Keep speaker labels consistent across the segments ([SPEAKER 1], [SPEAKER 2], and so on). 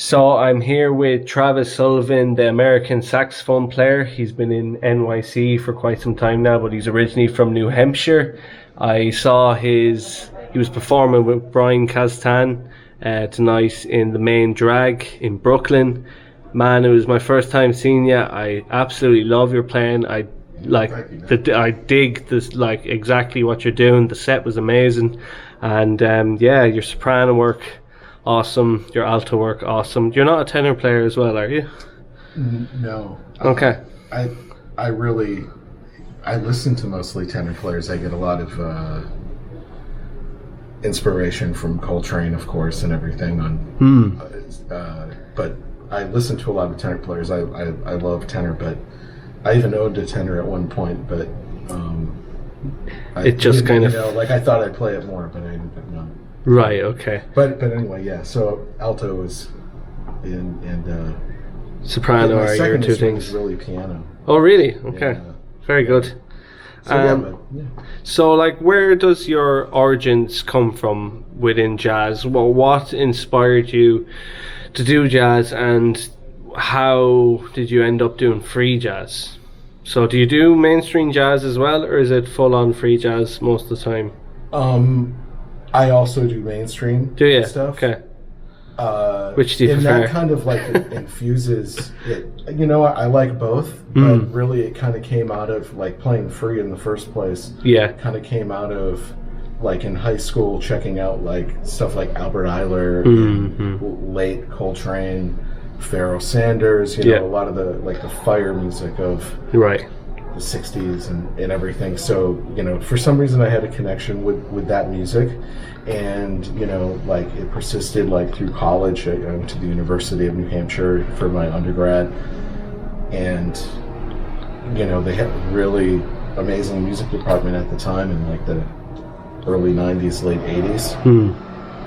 [SPEAKER 1] So I'm here with Travis Sullivan, the American saxophone player. He's been in NYC for quite some time now, but he's originally from New Hampshire. I saw he was performing with Brian Castan tonight in the main drag in Brooklyn. Man, it was my first time seeing you. I absolutely love your playing. I dig this, like exactly what you're doing. The set was amazing, and your soprano work, awesome. Your alto work, awesome. You're not a tenor player as well, are you?
[SPEAKER 2] No.
[SPEAKER 1] Okay.
[SPEAKER 2] I listen to mostly tenor players. I get a lot of inspiration from Coltrane, of course, and everything but I listen to a lot of tenor players. I love tenor, but I even owned a tenor at one point, but
[SPEAKER 1] it just kind of
[SPEAKER 2] I thought I'd play it more, but I ended up not.
[SPEAKER 1] Right. Okay.
[SPEAKER 2] But anyway, yeah. So alto is and
[SPEAKER 1] soprano are your two things.
[SPEAKER 2] Is really piano.
[SPEAKER 1] Oh, really? Okay.
[SPEAKER 2] Yeah.
[SPEAKER 1] Very good.
[SPEAKER 2] So,
[SPEAKER 1] So, like, where does your origins come from within jazz? Well, what inspired you to do jazz, and how did you end up doing free jazz? So, do you do mainstream jazz as well, or is it full-on free jazz most of the time?
[SPEAKER 2] I also do mainstream
[SPEAKER 1] do you?
[SPEAKER 2] stuff.
[SPEAKER 1] Okay. Which do you prefer?
[SPEAKER 2] And that kind of like infuses it. You know, I like both, but really it kind of came out of like playing free in the first place.
[SPEAKER 1] Yeah.
[SPEAKER 2] Kind of came out of like in high school checking out like stuff like Albert Ayler, late Coltrane, Pharoah Sanders, you know, a lot of the like the fire music of the 60s and everything. So, you know, for some reason I had a connection with that music, and, you know, like it persisted like through college. I went to the University of New Hampshire for my undergrad, and, you know, they had a really amazing music department at the time in like the early 90s, late 80s.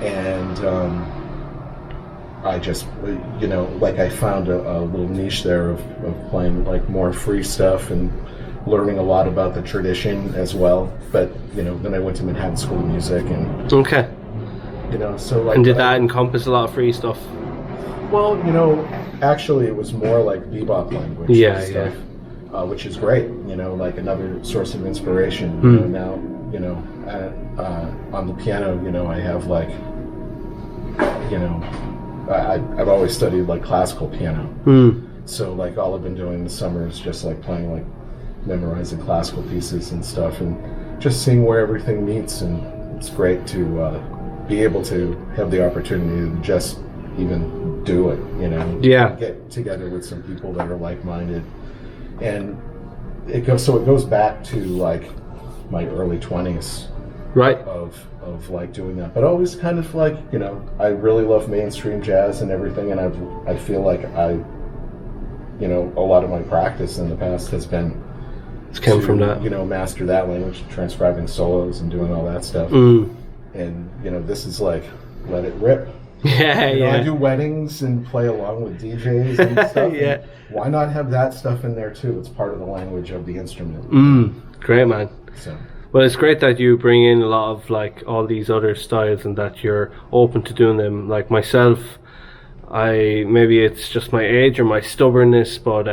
[SPEAKER 2] And I just, you know, like I found a little niche there of playing like more free stuff and learning a lot about the tradition as well. But, you know, then I went to Manhattan School of Music and you know, so like,
[SPEAKER 1] and did that encompass a lot of free stuff?
[SPEAKER 2] Well, you know, actually it was more like bebop language stuff, which is great, you know, like another source of inspiration. You know, now, you know, on the piano, you know, I have like, you know, I've always studied like classical piano. So like all I've been doing this summer is just like playing, like memorizing classical pieces and stuff, and just seeing where everything meets. And it's great to be able to have the opportunity to just even do it, you know. Get together with some people that are like-minded, and it goes back to like my early 20s.
[SPEAKER 1] Right.
[SPEAKER 2] Of like doing that, but always kind of like, you know, I really love mainstream jazz and everything, and I feel like you know, a lot of my practice in the past has been
[SPEAKER 1] come from that,
[SPEAKER 2] you know, master that language, transcribing solos and doing all that stuff. And, you know, this is like, let it rip. I do weddings and play along with DJs and stuff. And why not have that stuff in there too? It's part of the language of the instrument.
[SPEAKER 1] Great, man.
[SPEAKER 2] So.
[SPEAKER 1] Well, it's great that you bring in a lot of like all these other styles and that you're open to doing them. Like myself, maybe it's just my age or my stubbornness, but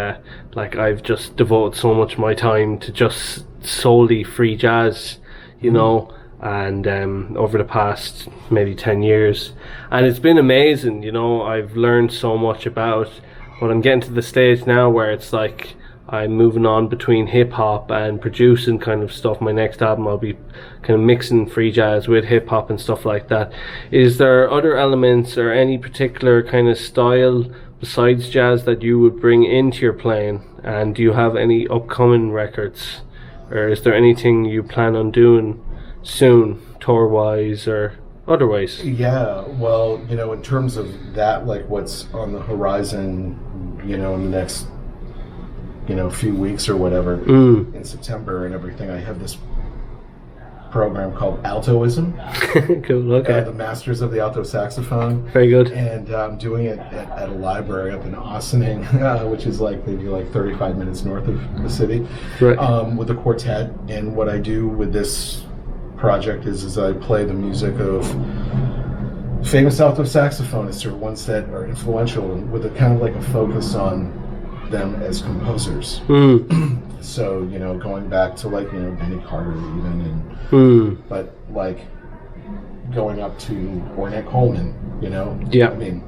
[SPEAKER 1] like I've just devoted so much of my time to just solely free jazz, you know, and over the past maybe 10 years, and it's been amazing. You know, I've learned so much about, but I'm getting to the stage now where it's like I'm moving on between hip-hop and producing kind of stuff. My next album, I'll be kind of mixing free jazz with hip-hop and stuff like that. Is there other elements or any particular kind of style besides jazz that you would bring into your playing? And do you have any upcoming records? Or is there anything you plan on doing soon, tour-wise or otherwise?
[SPEAKER 2] Yeah, well, you know, in terms of that, like what's on the horizon, you know, in the next, you know, few weeks or whatever, in September and everything, I have this program called Altoism.
[SPEAKER 1] Cool, okay.
[SPEAKER 2] The Masters of the Alto Saxophone.
[SPEAKER 1] Very good.
[SPEAKER 2] And I'm doing it at a library up in Ossining, which is like maybe like 35 minutes north of the city, with a quartet. And what I do with this project is I play the music of famous alto saxophonists or ones that are influential with a kind of like a focus on them as composers. So, you know, going back to like, you know, Benny Carter even, and but like going up to Ornette Coleman, you know?
[SPEAKER 1] Yeah.
[SPEAKER 2] I mean,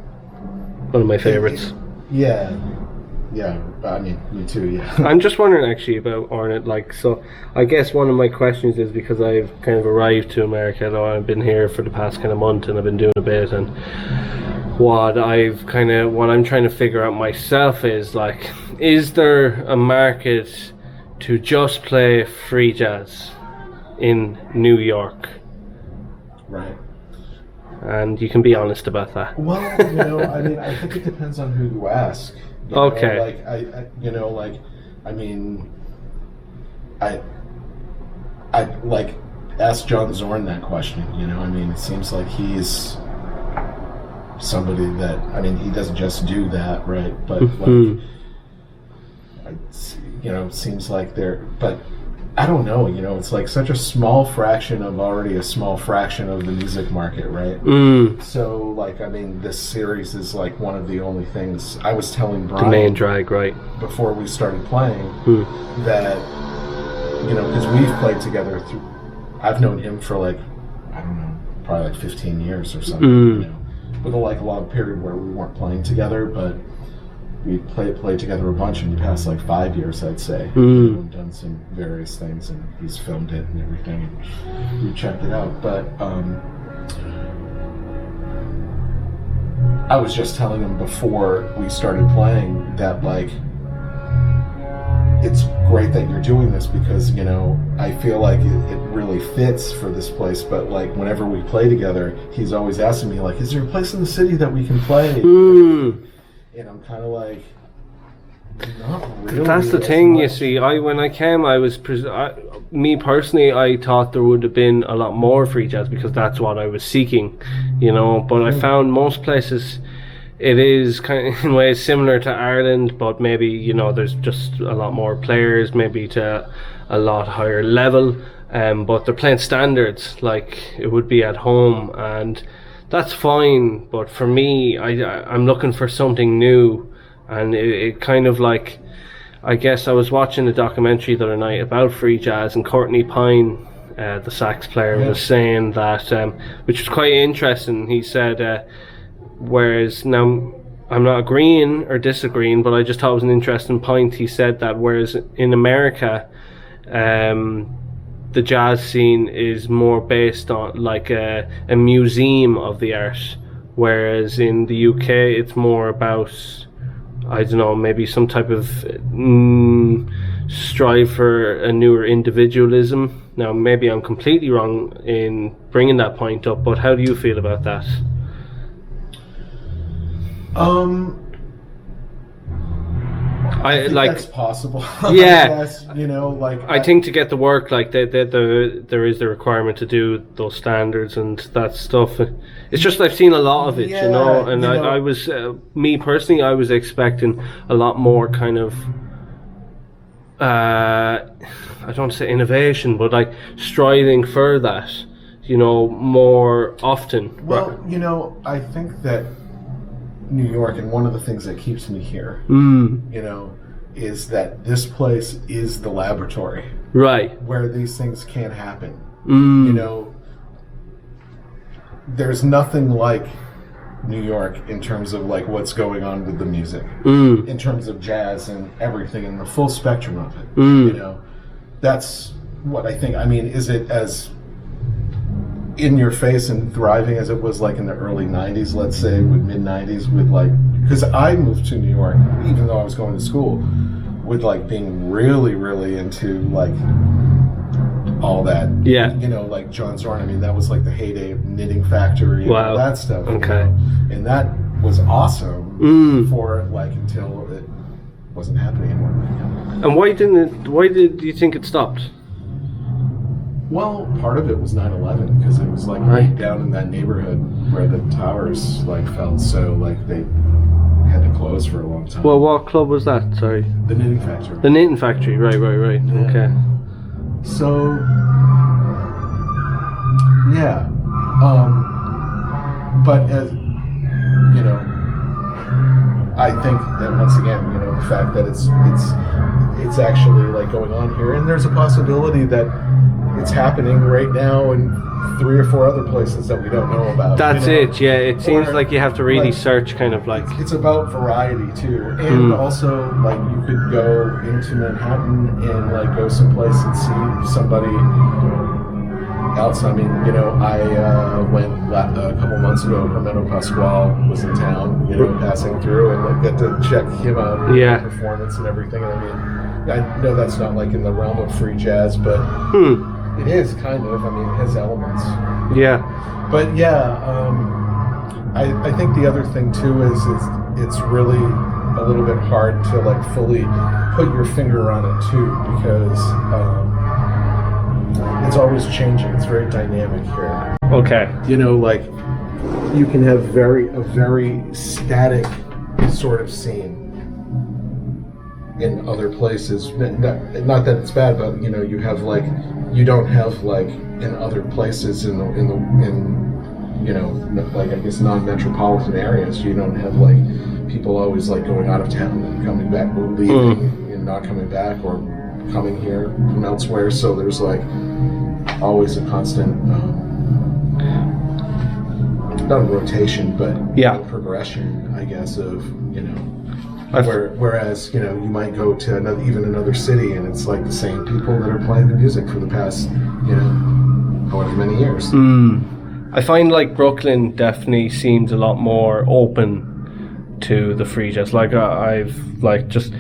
[SPEAKER 1] one of my favorites.
[SPEAKER 2] Yeah, I mean, me too, yeah.
[SPEAKER 1] I'm just wondering actually about Ornette, like, so I guess one of my questions is because I've kind of arrived to America, though I've been here for the past kind of month and I've been doing a bit, and what I'm trying to figure out myself is like, is there a market to just play free jazz in New York?
[SPEAKER 2] Right.
[SPEAKER 1] And you can be honest about that.
[SPEAKER 2] Well, you know, I mean, I think it depends on who you ask. You
[SPEAKER 1] Okay.
[SPEAKER 2] know, like I you know, like, I mean, I like ask John Zorn that question. You know, I mean, it seems like he's somebody that, I mean, he doesn't just do that, right? But like, you know, it seems like but I don't know, you know, it's like such a small fraction of already a small fraction of the music market, right? So, like, I mean, this series is like one of the only things. I was telling Brian,
[SPEAKER 1] the main drag, right,
[SPEAKER 2] before we started playing, that, you know, because we've played together I've known him for like, I don't know, probably like 15 years or something, you know, with a long period where we weren't playing together, but we played together a bunch in the past like 5 years, I'd say. We've done some various things, and he's filmed it and everything, and we checked it out. But I was just telling him before we started playing that, like, it's great that you're doing this because, you know, I feel like it really fits for this place. But like whenever we play together, he's always asking me like, is there a place in the city that we can play? And I'm kind of like, not really.
[SPEAKER 1] That's the thing, you see. When I came, me personally, I thought there would have been a lot more free jazz because that's what I was seeking, you know. But I found most places, it is kind of in ways similar to Ireland, but maybe, you know, there's just a lot more players, maybe to a lot higher level. But they're playing standards like it would be at home, and that's fine, but for me, I'm looking for something new, and it kind of like, I guess I was watching a documentary the other night about free jazz, and Courtney Pine, the sax player, was saying that, which was quite interesting. He said, whereas now, I'm not agreeing or disagreeing, but I just thought it was an interesting point. He said that whereas in America, the jazz scene is more based on like a museum of the art, whereas in the UK it's more about, I don't know, maybe some type of strive for a newer individualism. Now maybe I'm completely wrong in bringing that point up, but how do you feel about that?
[SPEAKER 2] I think that's possible.
[SPEAKER 1] Yeah,
[SPEAKER 2] I guess, you know, like
[SPEAKER 1] I think to get the work, like there is the requirement to do those standards and that stuff. It's just I've seen a lot of it, you know, and I was me personally, I was expecting a lot more kind of I don't want to say innovation, but like striving for that, you know, more often.
[SPEAKER 2] Well, you know, I think that New York, and one of the things that keeps me here, you know, is that this place is the laboratory,
[SPEAKER 1] right,
[SPEAKER 2] where these things can't happen. You know, there's nothing like New York in terms of like what's going on with the music, in terms of jazz and everything, and the full spectrum of it. You know, that's what I think. I mean, is it as in your face and thriving as it was like in the early 90s, let's say, with mid 90s, with like, because I moved to New York even though I was going to school, with like being really into like all that, you know, like John Zorn. I mean, that was like the heyday of Knitting Factory and all that stuff, you know? And that was awesome for like until it wasn't happening anymore, you know?
[SPEAKER 1] And why did you think it stopped?
[SPEAKER 2] Well, part of it was 9/11, because it was like right down in that neighborhood where the towers like fell, so like they had to close for a long time.
[SPEAKER 1] Well, what club was that? Sorry.
[SPEAKER 2] The Knitting Factory.
[SPEAKER 1] The Knitting Factory, right. Yeah. Okay.
[SPEAKER 2] So, yeah. but as you know, I think that once again, you know, the fact that it's actually like going on here, and there's a possibility that it's happening right now in 3 or 4 other places that we don't know about.
[SPEAKER 1] That's
[SPEAKER 2] you know?
[SPEAKER 1] it. Yeah, it seems like you have to really
[SPEAKER 2] like,
[SPEAKER 1] search, kind of like.
[SPEAKER 2] It's about variety too, and also like you could go into Manhattan and like go someplace and see somebody else. I mean, you know, I went a couple months ago. Hermeto Pasquale was in town, you know, passing through, and I got to check him out,
[SPEAKER 1] yeah,
[SPEAKER 2] performance and everything. I mean, I know that's not like in the realm of free jazz, but it is kind of. I mean, it has elements.
[SPEAKER 1] Yeah.
[SPEAKER 2] But yeah, I think the other thing too is it's really a little bit hard to like fully put your finger on it too, because it's always changing. It's very dynamic here.
[SPEAKER 1] Okay.
[SPEAKER 2] You know, like you can have a very static sort of scene in other places. Not that it's bad, but you know, you have like you don't have like in other places in you know, like I guess non-metropolitan areas. You don't have like people always like going out of town and coming back, or leaving and not coming back, or coming here from elsewhere. So there's like always a constant not a rotation, but
[SPEAKER 1] yeah,
[SPEAKER 2] progression, I guess, of, you know, whereas, you know, you might go to another city and it's like the same people that are playing the music for the past, you know, however many years.
[SPEAKER 1] I find like Brooklyn definitely seems a lot more open to the free jazz. Like I've like just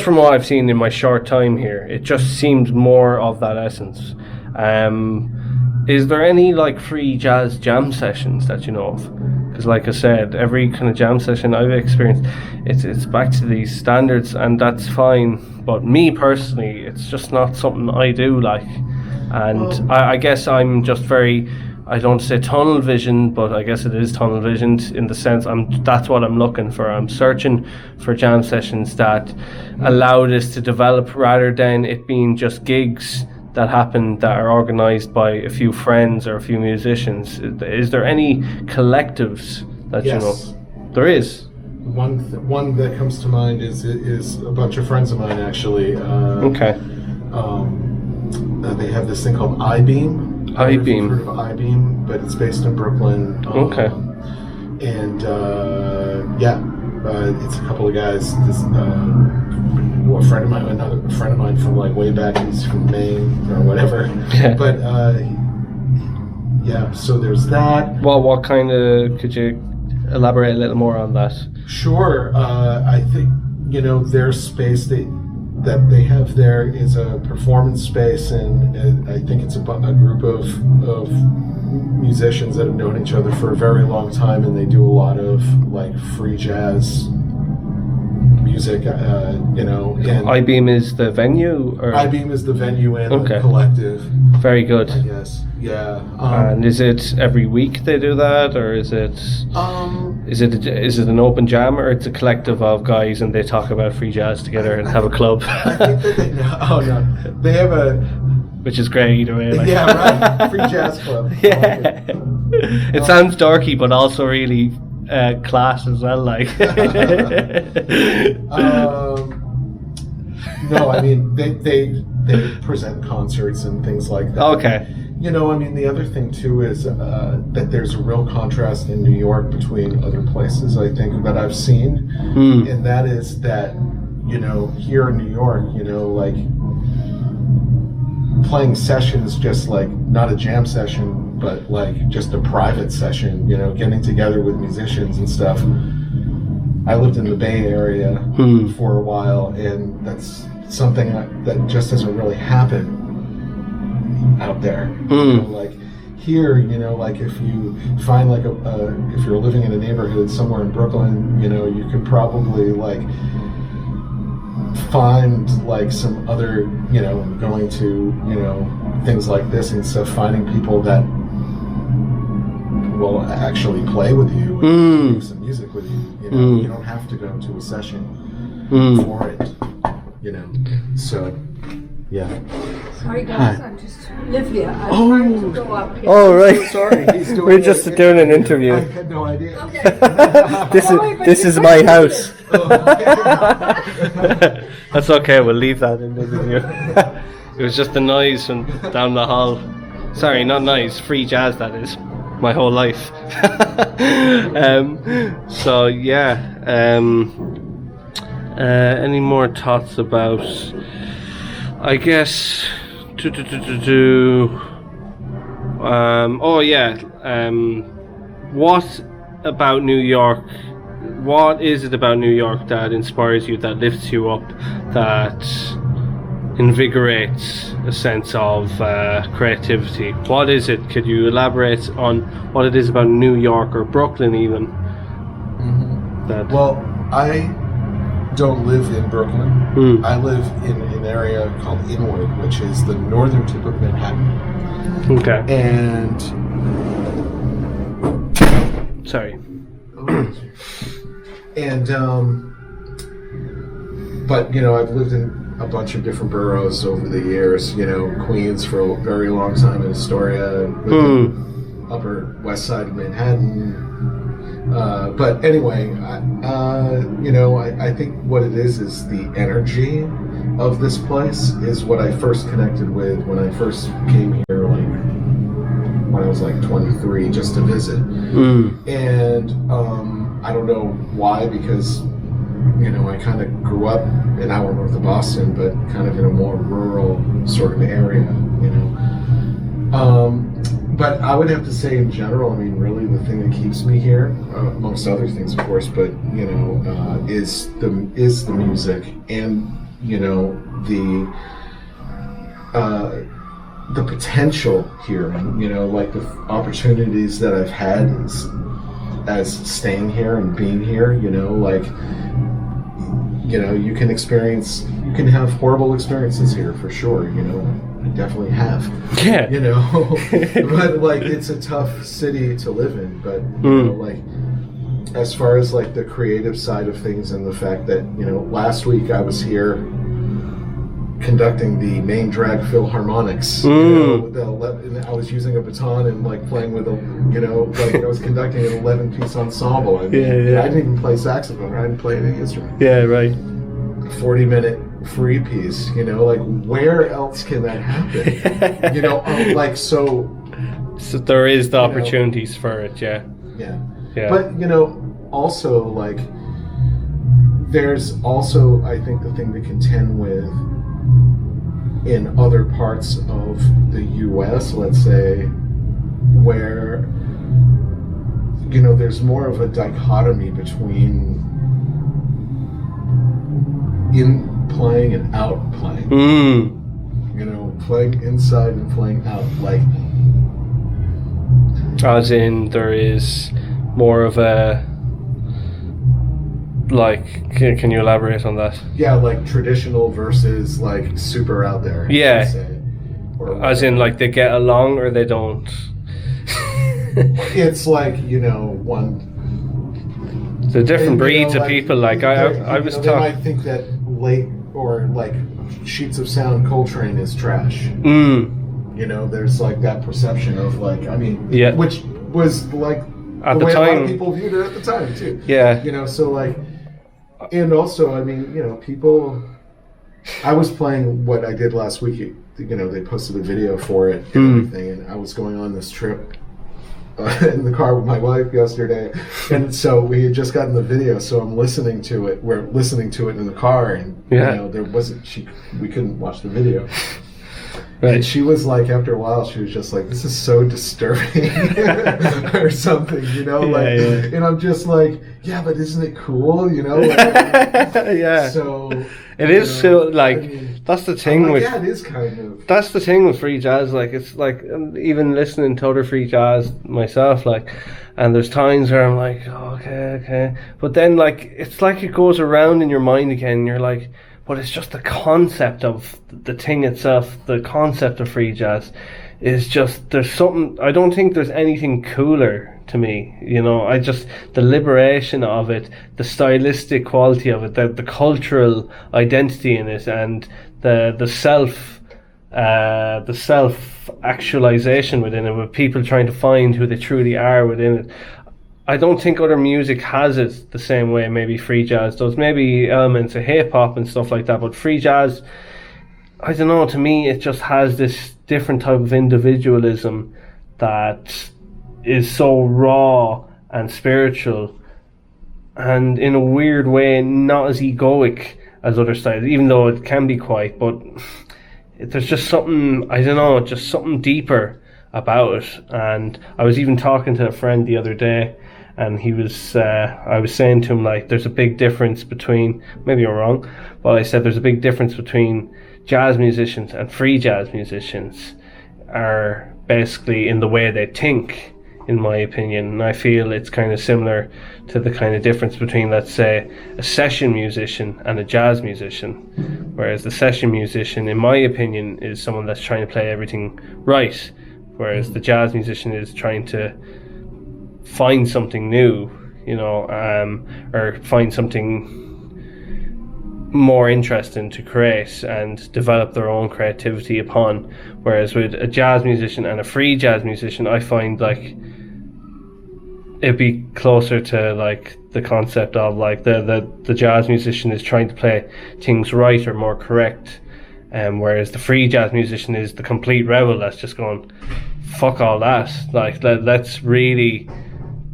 [SPEAKER 1] from what I've seen in my short time here, it just seems more of that essence. Is there any like free jazz jam sessions that you know of? Because like I said, every kind of jam session I've experienced, it's back to these standards, and that's fine. But me personally, it's just not something I do like. And I guess I'm just very, I don't say tunnel vision, but I guess it is tunnel visioned in the sense that's what I'm looking for. I'm searching for jam sessions that allow this to develop, rather than it being just gigs that happen that are organized by a few friends or a few musicians. Is there any collectives that
[SPEAKER 2] yes.
[SPEAKER 1] you know? There is.
[SPEAKER 2] One that comes to mind is a bunch of friends of mine, actually.
[SPEAKER 1] Okay.
[SPEAKER 2] They have this thing called I-Beam.
[SPEAKER 1] I-Beam.
[SPEAKER 2] I've heard of I-Beam, but it's based in Brooklyn.
[SPEAKER 1] Okay.
[SPEAKER 2] And it's a couple of guys. A friend of mine, another friend of mine from like way back, he's from Maine or whatever. But so there's that.
[SPEAKER 1] Well, what kind of, could you elaborate a little more on that? Sure.
[SPEAKER 2] I think, you know, their space that they have there is a performance space, and I think it's a group of musicians that have known each other for a very long time, and they do a lot of like free jazz music, you know. And
[SPEAKER 1] I-Beam is the venue? Or?
[SPEAKER 2] I-Beam is the venue and the collective.
[SPEAKER 1] Very good.
[SPEAKER 2] I guess, yeah.
[SPEAKER 1] And is it every week they do that, or is it an open jam, or it's a collective of guys and they talk about free jazz together and have a club?
[SPEAKER 2] I think that they have a...
[SPEAKER 1] Which is great either way. Like.
[SPEAKER 2] Yeah, right. Free jazz club.
[SPEAKER 1] Yeah. It sounds dorky, but also really... class as well, like.
[SPEAKER 2] No, I mean they present concerts and things like that.
[SPEAKER 1] Okay.
[SPEAKER 2] You know, I mean, the other thing too is that there's a real contrast in New York between other places, I think, that I've seen, and that is that, you know, here in New York, you know, like playing sessions, just like not a jam session, but like just a private session, you know, getting together with musicians and stuff. I lived in the Bay Area for a while, and that's something that just doesn't really happen out there. You know, like here, you know, like if you find like if you're living in a neighborhood somewhere in Brooklyn, you know, you could probably like find like some other, you know, going to, you know, things like this and stuff, finding people that will actually play with you and do some music with you. You know, you don't have to go to a session for it. You know, so Yeah.
[SPEAKER 3] Sorry guys, I'm just Olivia. I'm trying to go up here.
[SPEAKER 1] Oh, right.
[SPEAKER 2] So sorry, he's doing
[SPEAKER 1] We're just doing an interview.
[SPEAKER 2] I had no idea.
[SPEAKER 3] Okay.
[SPEAKER 1] This is my house.
[SPEAKER 2] Oh,
[SPEAKER 1] That's okay. We'll leave that in the video. It was just the noise from down the hall. Sorry, not noise. Free jazz. That is my whole life. So yeah. Any more thoughts about? I guess. Oh yeah. What about New York? What is it about New York that inspires you, that lifts you up, that invigorates a sense of creativity? What is it? Could you elaborate on what it is about New York or Brooklyn even? That
[SPEAKER 2] well, I don't live in Brooklyn. I live in an area called Inwood, which is the northern tip of Manhattan.
[SPEAKER 1] Okay.
[SPEAKER 2] And
[SPEAKER 1] sorry.
[SPEAKER 2] And but you know, I've lived in a bunch of different boroughs over the years. You know, Queens for a very long time, in Astoria, Upper West Side of Manhattan. But anyway, you know, I think what it is the energy of this place is what I first connected with when I first came here, like when I was like 23, just to visit. And I don't know why, because you know, I kind of grew up an hour north of Boston, but kind of in a more rural sort of area, you know. But I would have to say, in general, I mean, really, the thing that keeps me here, amongst other things, of course, but you know, is the music, and you know, the potential here, and you know, like the opportunities that I've had as staying here and being here. You know, like, you know, you can have horrible experiences here for sure. You know, I definitely have.
[SPEAKER 1] Yeah.
[SPEAKER 2] You know, but like, it's a tough city to live in. But you know, like, as far as like the creative side of things, and the fact that, you know, last week I was here conducting the main drag Philharmonics. You know, and I was using a baton and like playing with a, you know, like I was conducting an 11-piece ensemble. I mean, I didn't even play saxophone. I didn't play any instrument.
[SPEAKER 1] Yeah, right.
[SPEAKER 2] 40-minute free piece. You know, like, where else can that happen? You know, like, so
[SPEAKER 1] there is the opportunities for it. Yeah.
[SPEAKER 2] But you know, also, like, there's also, I think, the thing to contend with in other parts of the U.S., let's say, where, you know, there's more of a dichotomy between in playing and out playing. You know, playing inside and playing out. Like,
[SPEAKER 1] as in, there is more of a, like, can you elaborate on that?
[SPEAKER 2] Yeah, like traditional versus like super out there.
[SPEAKER 1] Yeah.
[SPEAKER 2] Say,
[SPEAKER 1] as in, like, they get along or they don't.
[SPEAKER 2] It's like, you know,
[SPEAKER 1] the different breeds
[SPEAKER 2] know,
[SPEAKER 1] of
[SPEAKER 2] like,
[SPEAKER 1] people. Like, I was
[SPEAKER 2] they might think that late or like Sheets of Sound Coltrane is trash. You know, there's like that perception of like, I mean, which was like
[SPEAKER 1] at
[SPEAKER 2] the way
[SPEAKER 1] time,
[SPEAKER 2] a lot of people viewed it at the time too.
[SPEAKER 1] Yeah.
[SPEAKER 2] You know, so like, and also, I mean, you know, people. I was playing what I did last week. You know, they posted a video for it and everything, and I was going on this trip in the car with my wife yesterday, and so we had just gotten the video. So I'm listening to it. We're listening to it in the car, and you know, we couldn't watch the video. Right. And she was like, after a while, she was just like, "This is so disturbing," or something, you know. And I'm just like, "Yeah, but isn't it cool?" You know. Like,
[SPEAKER 1] yeah.
[SPEAKER 2] So
[SPEAKER 1] it is so like, I mean, that's the thing
[SPEAKER 2] like,
[SPEAKER 1] with.
[SPEAKER 2] Yeah, it is kind of.
[SPEAKER 1] That's the thing with free jazz. Like, it's like, even listening to other free jazz myself, like, and there's times where I'm like, oh, okay, but then like, it's like it goes around in your mind again. And you're like, but it's just the concept of the thing itself. The concept of free jazz is just, there's something, I don't think there's anything cooler to me, you know. I just, the liberation of it, the stylistic quality of it, the cultural identity in it, and the self the self-actualization within it, with people trying to find who they truly are within it. I don't think other music has it the same way maybe free jazz does. Maybe elements of hip-hop and stuff like that, but free jazz, I don't know, to me it just has this different type of individualism that is so raw and spiritual, and in a weird way not as egoic as other styles, even though it can be quite, but there's just something, I don't know, just something deeper about it. And I was even talking to a friend the other day, and he was I was saying to him, like, there's a big difference between, maybe I'm wrong, but I said there's a big difference between jazz musicians and free jazz musicians are basically in the way they think, in my opinion. And I feel it's kind of similar to the kind of difference between, let's say, a session musician and a jazz musician. Whereas the session musician, in my opinion, is someone that's trying to play everything right, whereas the jazz musician is trying to find something new, you know, or find something more interesting to create and develop their own creativity upon. Whereas with a jazz musician and a free jazz musician, I find like it'd be closer to like the concept of like the jazz musician is trying to play things right or more correct, whereas the free jazz musician is the complete rebel that's just going, fuck all that, like let's really,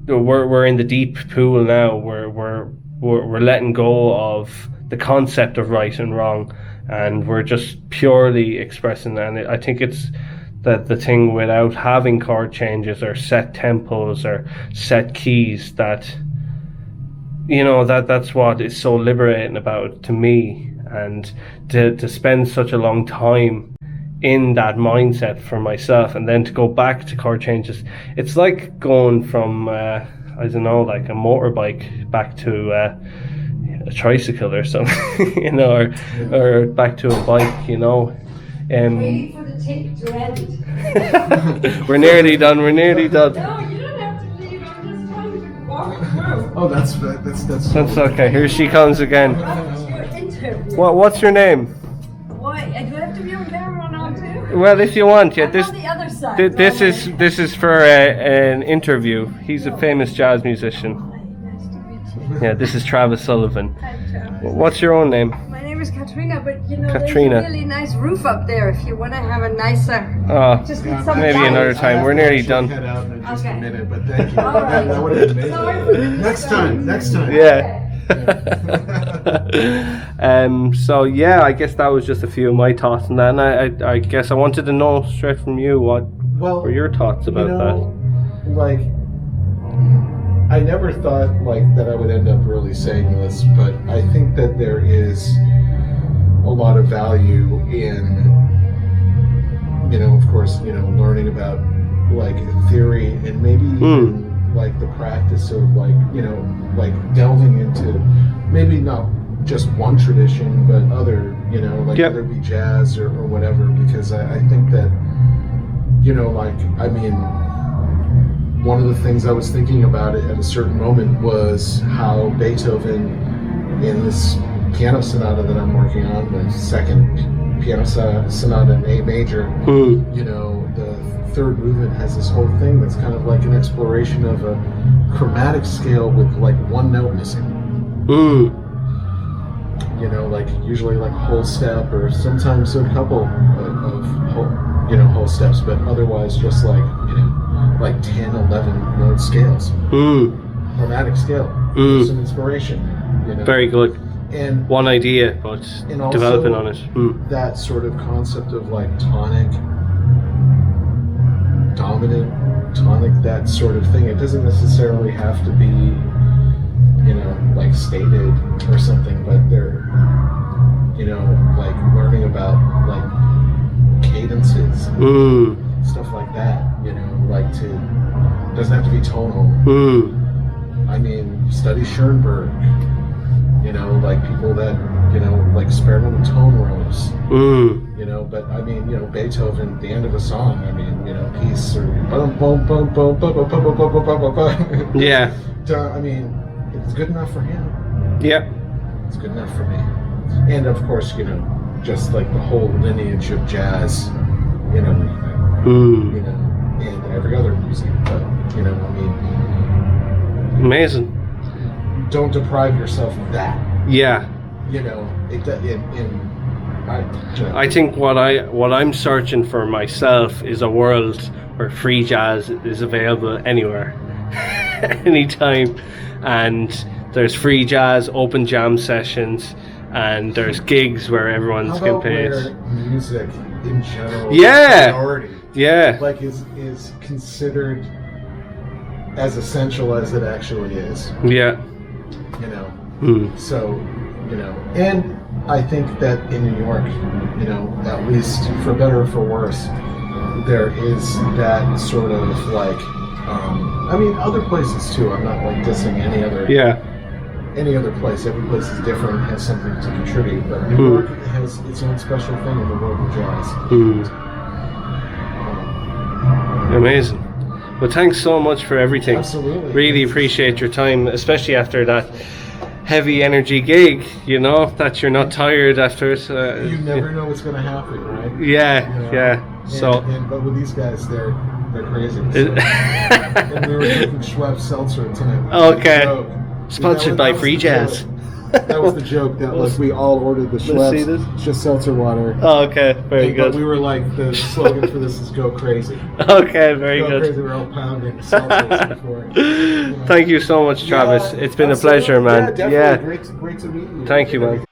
[SPEAKER 1] we're in the deep pool now, we're letting go of the concept of right and wrong, and we're just purely expressing that. And I think it's that the thing without having chord changes or set tempos or set keys, that, you know, that's what is so liberating about it to me. And to spend such a long time in that mindset for myself, and then to go back to chord changes, it's like going from I don't know, like a motorbike back to a tricycle or something, you know, or back to a bike, you know.
[SPEAKER 3] Waiting for the tape to end.
[SPEAKER 1] We're nearly done.
[SPEAKER 3] No, you don't have to leave. I'm just trying to walk through.
[SPEAKER 2] Oh, that's
[SPEAKER 1] okay. Here she comes again.
[SPEAKER 3] It's your interview.
[SPEAKER 1] What's your name?
[SPEAKER 3] Why? Do I have to be on camera now too?
[SPEAKER 1] Well, if you want, yeah.
[SPEAKER 3] I'm on the other side.
[SPEAKER 1] This is for an interview. He's a famous jazz musician.
[SPEAKER 3] Hi, nice to meet you.
[SPEAKER 1] Yeah, this is Travis Sullivan.
[SPEAKER 3] Hi, Travis.
[SPEAKER 1] What's your own name?
[SPEAKER 3] My name is Katrina, but you know,
[SPEAKER 1] Katrina.
[SPEAKER 3] there's a really nice roof up there. If you want to have a nicer,
[SPEAKER 1] Oh,
[SPEAKER 3] just need some
[SPEAKER 1] maybe
[SPEAKER 3] light.
[SPEAKER 1] another time. We're nearly done.
[SPEAKER 2] Head out in just
[SPEAKER 3] Okay.
[SPEAKER 2] a minute, but thank you.
[SPEAKER 3] All right.
[SPEAKER 2] That would have been
[SPEAKER 3] Sorry
[SPEAKER 2] amazing.
[SPEAKER 3] for the
[SPEAKER 2] Next time.
[SPEAKER 1] Yeah. So yeah, I guess that was just a few of my thoughts on that, and I guess I wanted to know straight from you what were your thoughts about that.
[SPEAKER 2] Like, I never thought like that I would end up really saying this, but I think that there is a lot of value in, you know, of course, you know, learning about like theory and maybe even like the practice of like, you know, like delving into maybe not just one tradition, but other, you know, like whether it be jazz or whatever, because I think that, you know, like, I mean, one of the things I was thinking about it at a certain moment was how Beethoven, in this piano sonata that I'm working on, the second piano sonata in A major, you know, the third movement has this whole thing that's kind of like an exploration of a chromatic scale with like one note missing. You know, like usually like a whole step, or sometimes a couple of whole, you know, whole steps, but otherwise just like, you know, like 10, 11 note scales. Chromatic scale. Some inspiration, you know.
[SPEAKER 1] Very good.
[SPEAKER 2] And
[SPEAKER 1] one idea, but developing on it.
[SPEAKER 2] That sort of concept of like tonic, dominant, tonic, that sort of thing. It doesn't necessarily have to be, you know, like stated or something, but they're, you know, like learning about like cadences, stuff like that, you know, like doesn't have to be tonal. I mean, study Schoenberg, you know, like people that, you know, like experiment with tone rows, you know, but I mean, you know, Beethoven, the end of a song, I mean, you know, piece or
[SPEAKER 1] yeah.
[SPEAKER 2] I mean, it's good enough for him.
[SPEAKER 1] Yeah.
[SPEAKER 2] It's good enough for me. And of course, you know, just like the whole lineage of jazz in everything, you know, and every other music. But you know, I mean,
[SPEAKER 1] amazing.
[SPEAKER 2] don't deprive yourself of that.
[SPEAKER 1] Yeah.
[SPEAKER 2] You know,
[SPEAKER 1] I think what I'm searching for myself is a world where free jazz is available anywhere, anytime, and there's free jazz, open jam sessions, and there's gigs where everyone's getting paid.
[SPEAKER 2] Where music in general,
[SPEAKER 1] Yeah.
[SPEAKER 2] minority,
[SPEAKER 1] Yeah.
[SPEAKER 2] like is considered as essential as it actually is.
[SPEAKER 1] Yeah.
[SPEAKER 2] You know,
[SPEAKER 1] Mm.
[SPEAKER 2] so you know, and I think that in New York, you know, at least for better or for worse, there is that sort of like, I mean, other places too. I'm not like dissing any other place. Every place is different and has something to contribute. But New York has its own special thing in the world of jazz.
[SPEAKER 1] Amazing. Well, thanks so much for everything.
[SPEAKER 2] Absolutely.
[SPEAKER 1] Really appreciate your time, especially after that heavy energy gig, you know, that you're not tired after it.
[SPEAKER 2] You never know what's going to happen, right?
[SPEAKER 1] Yeah,
[SPEAKER 2] You know?
[SPEAKER 1] yeah. So,
[SPEAKER 2] but with these guys, they're crazy. So. And we were drinking Schweppes seltzer tonight.
[SPEAKER 1] Okay. Sponsored by Free Jazz.
[SPEAKER 2] That was the joke. That like we all ordered the
[SPEAKER 1] Let's see
[SPEAKER 2] Schweppes,
[SPEAKER 1] this.
[SPEAKER 2] just seltzer water.
[SPEAKER 1] Oh, okay, very
[SPEAKER 2] But
[SPEAKER 1] good.
[SPEAKER 2] we were like, the slogan for this is "Go crazy."
[SPEAKER 1] Okay, very
[SPEAKER 2] Go
[SPEAKER 1] good.
[SPEAKER 2] crazy. We're all pounding seltzers before.
[SPEAKER 1] Thank you so much, Travis.
[SPEAKER 2] Yeah,
[SPEAKER 1] it's been a
[SPEAKER 2] absolutely.
[SPEAKER 1] pleasure, man.
[SPEAKER 2] Yeah, definitely. Great to meet you.
[SPEAKER 1] Thank you, man.